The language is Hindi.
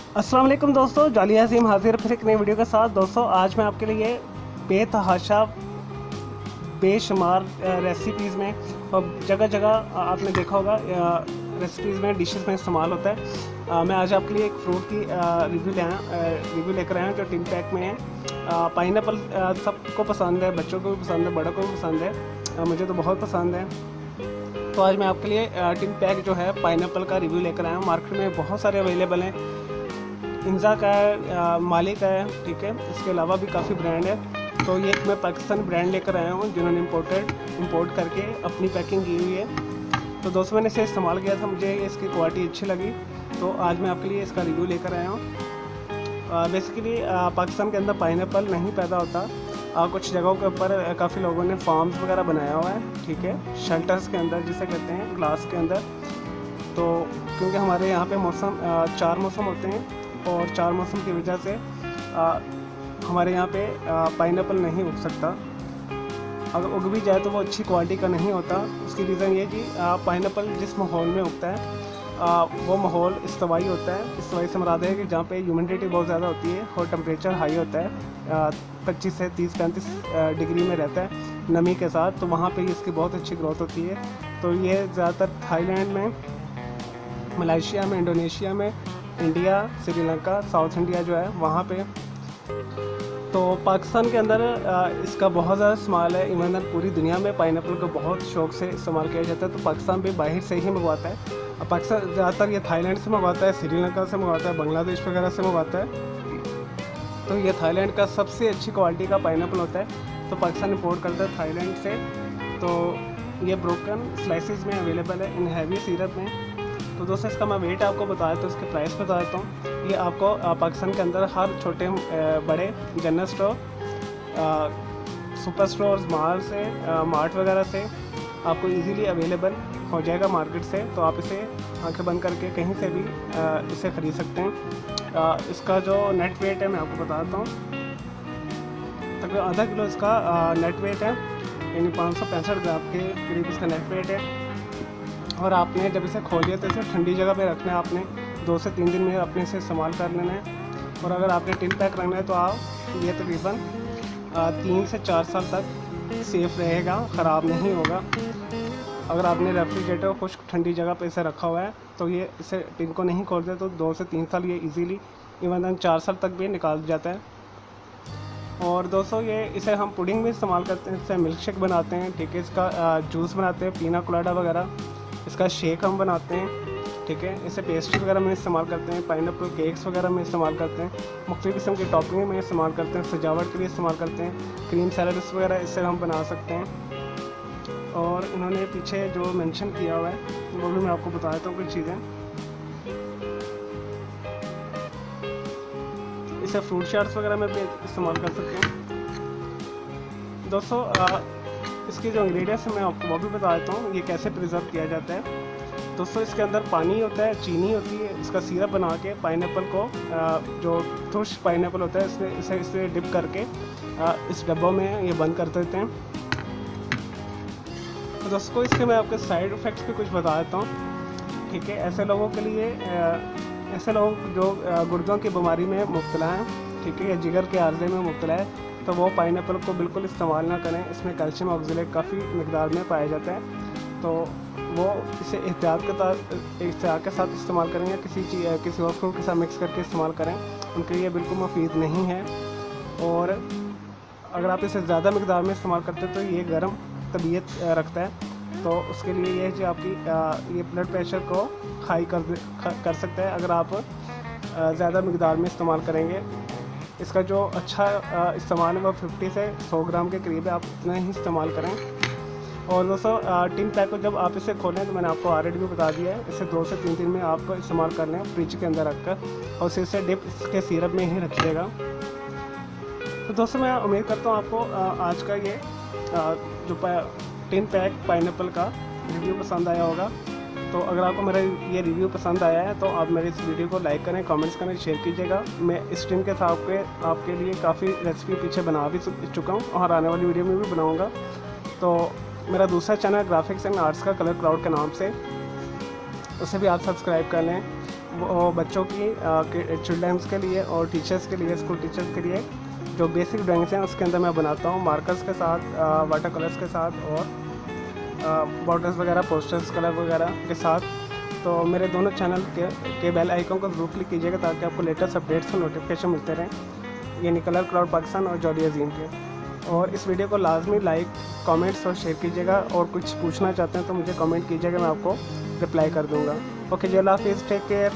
अस्सलाम वालेकुम दोस्तों, जाली हसीम हाजिर फिर एक नई वीडियो के साथ। दोस्तों आज मैं आपके लिए बेतहाशा बेशुमार रेसिपीज़ में और जगह जगह आपने देखा होगा रेसिपीज़ में डिशेस में इस्तेमाल होता है। मैं आज आपके लिए एक फ्रूट की रिव्यू लेकर आया हूँ जो टिन पैक में है। पाइनएप्पल सबको पसंद है, बच्चों को भी पसंद है, बड़ों को भी पसंद है। मुझे तो बहुत पसंद है। तो आज मैं आपके लिए टिन पैक जो है पाइनएप्पल का रिव्यू लेकर आया हूँ। मार्केट में बहुत सारे अवेलेबल हैं। इंजा का है, माली का है, ठीक है। इसके अलावा भी काफ़ी ब्रांड है। तो ये मैं पाकिस्तानी ब्रांड लेकर आया हूँ जिन्होंने इंपोर्ट करके अपनी पैकिंग की हुई है। तो दोस्तों मैंने इसे इस्तेमाल किया था, मुझे इसकी क्वालिटी अच्छी लगी, तो आज मैं आपके लिए इसका रिव्यू लेकर आया हूँ। बेसिकली पाकिस्तान के अंदर पाइनएप्पल नहीं पैदा होता। कुछ जगहों के ऊपर काफ़ी लोगों ने फार्म्स वगैरह बनाया हुआ है, ठीक है, शेल्टर्स के अंदर जिसे कहते हैं, ग्लास के अंदर। तो क्योंकि हमारे यहाँ पे मौसम 4 मौसम होते हैं और 4 मौसम की वजह से हमारे यहाँ पे पाइनएप्पल नहीं उग सकता। अगर उग भी जाए तो वो अच्छी क्वालिटी का नहीं होता। उसकी रीज़न ये कि पाइनएप्पल जिस माहौल में उगता है वो माहौल इस्तवाई होता है। इस्तवाई से मुराद है कि जहाँ पे ह्यूमिडिटी बहुत ज़्यादा होती है और टेम्परेचर हाई होता है, 25 से 30-35 डिग्री में रहता है नमी के साथ। तो वहाँ पे इसकी बहुत अच्छी ग्रोथ होती है। तो ये ज़्यादातर थाईलैंड में, मलेशिया में, इंडोनेशिया में, इंडिया, श्रीलंका, साउथ इंडिया जो है वहाँ पे। तो पाकिस्तान के अंदर इसका बहुत ज़्यादा इस्तेमाल है। इवन पूरी दुनिया में पाइनएप्पल को बहुत शौक से इस्तेमाल किया जाता है। तो पाकिस्तान भी बाहर से ही मंगवाता है। पाकिस्तान ज़्यादातर ये थाईलैंड से मंगवाता है, श्रीलंका से मंगवाता है, बांग्लादेश वगैरह से मंगवाता है। तो ये थाईलैंड का सबसे अच्छी क्वालिटी का पाइनएप्पल होता है। तो पाकिस्तान इंपोर्ट करता है थाईलैंड से। तो ये ब्रोकन स्लाइसिस में अवेलेबल है, इन हैवी सिरप में। तो दोस्तों इसका मैं वेट आपको बता देता हूँ, इसके प्राइस बता देता हूँ। ये आपको पाकिस्तान के अंदर हर छोटे बड़े general store, super stores, mart वगैरह से आपको इजीली अवेलेबल हो जाएगा मार्केट से। तो आप इसे आंखें बंद करके कहीं से भी इसे ख़रीद सकते हैं। इसका जो नेट वेट है मैं आपको बता देता हूँ। तकरीबन आधा किलो इसका नेट वेट है, यानी 565 ग्राम के करीब इसका नेट वेट है। और आपने जब इसे खोलिए तो इसे ठंडी जगह पे रखना है। आपने 2 से 3 दिन में अपने इसे इस्तेमाल कर लेना है। और अगर आपने टिन पैक रखना है तो आप ये तकरीबन 3 से 4 साल तक सेफ़ रहेगा, ख़राब नहीं होगा। अगर आपने रेफ्रिजरेटर खुश्क ठंडी जगह पे इसे रखा हुआ है तो ये इसे टिन को नहीं खोलते तो 2 से 3 साल ये इजीली, इवन 4 साल तक भी निकाल जाता है। और दोस्तों ये इसे हम पुडिंग में इस्तेमाल करते हैं, इससे मिल्क शेक बनाते हैं, ठीक है। इसका जूस बनाते हैं, पीना कोलाडा वगैरह। इसका शेक हम बनाते हैं, ठीक है। इसे पेस्ट्री वगैरह में इस्तेमाल करते हैं, पाइनएप्पल केक्स वगैरह में इस्तेमाल करते हैं, मुख्तलिफ़ किस्म की टॉपिंग में इस्तेमाल करते हैं, सजावट के लिए इस्तेमाल करते हैं, क्रीम सैलड्स वगैरह इससे हम बना सकते हैं। और इन्होंने पीछे जो मेंशन किया हुआ है वो भी मैं आपको बता देता हूँ कुछ चीज़ें। इसे फ्रूट चाट्स वगैरह में भी इस्तेमाल कर सकते हैं। दोस्तों इसके जो इंग्रेडिएंट्स हैं मैं आपको वो भी बता देता हूँ, ये कैसे प्रिजर्व किया जाता है। दोस्तों इसके अंदर पानी होता है, चीनी होती है, इसका सिरप बना के पाइनएप्पल को जो फ्रेश पाइनएप्पल होता है इसे डिप करके इस डब्बों में ये बंद कर देते हैं। तो दोस्तों इसके मैं आपके साइड इफ़ेक्ट्स भी कुछ बता देता हूँ, ठीक है। ऐसे लोगों के लिए, ऐसे लोग जो गुर्दों की बीमारी में मुब्तला हैं, ठीक है, या जिगर के आर्जे में मुब्तला है, तो वो पाइनएप्पल को बिल्कुल इस्तेमाल ना करें। इसमें कैल्शियम ऑक्जेलेट काफ़ी मकदार में पाया जाता है। तो वो इसे एहतियात के साथ इस्तेमाल करें या किसी और फ्रूट के साथ मिक्स करके इस्तेमाल करें, उनके लिए बिल्कुल मुफीद नहीं है। और अगर आप इसे ज़्यादा मकदार में इस्तेमाल करते हैं तो ये गर्म तबीयत रखता है। तो उसके लिए ये है कि आपकी ये ब्लड प्रेशर को हाई कर सकता है अगर आप ज़्यादा मकदार में इस्तेमाल करेंगे। इसका जो अच्छा इस्तेमाल है वो 50 से 100 ग्राम के करीब है, आप इतना ही इस्तेमाल करें। और दोस्तों टिन पैक को जब आप इसे खोलें तो मैंने आपको ऑलरेडी भी बता दिया है, इसे 2 से 3 दिन में आपको इस्तेमाल कर लें फ्रिज के अंदर रखकर, और इसे डिप इसके सिरप में ही रखिएगा। तो दोस्तों मैं उम्मीद करता हूँ आपको आज का ये जो टिन पैक पाइनएप्पल का रिव्यू पसंद आया होगा। तो अगर आपको मेरा ये रिव्यू पसंद आया है तो आप मेरे इस वीडियो को लाइक करें, कमेंट्स करें, शेयर कीजिएगा। मैं इस टिन के साथ आपके लिए काफ़ी रेसिपी पीछे बना भी चुका हूँ और आने वाली वीडियो में भी बनाऊँगा। तो मेरा दूसरा चैनल ग्राफिक्स एंड आर्ट्स का कलर क्लाउड के नाम से, उसे भी आप सब्सक्राइब कर लें। वो बच्चों की चिल्ड्रंस के लिए और टीचर्स के लिए, स्कूल टीचर्स के लिए जो बेसिक ड्राइंग्स हैं उसके अंदर मैं बनाता हूँ मार्कर्स के साथ, वाटर कलर्स के साथ और बॉर्डर्स वगैरह, पोस्टर्स कलर वगैरह के साथ। तो मेरे दोनों चैनल के बेल आइकन को जरूर क्लिक कीजिएगा ताकि आपको लेटेस्ट अपडेट्स और नोटिफिकेशन मिलते रहें, यानी कलर क्लाउड पाकिस्तान और जॉली अजीम के। और इस वीडियो को लाजमी लाइक, कमेंट्स और शेयर कीजिएगा, और कुछ पूछना चाहते हैं तो मुझे कमेंट कीजिएगा, मैं आपको रिप्लाई कर दूँगा। ओके जी, अल्लाह हाफिज़, टेक केयर।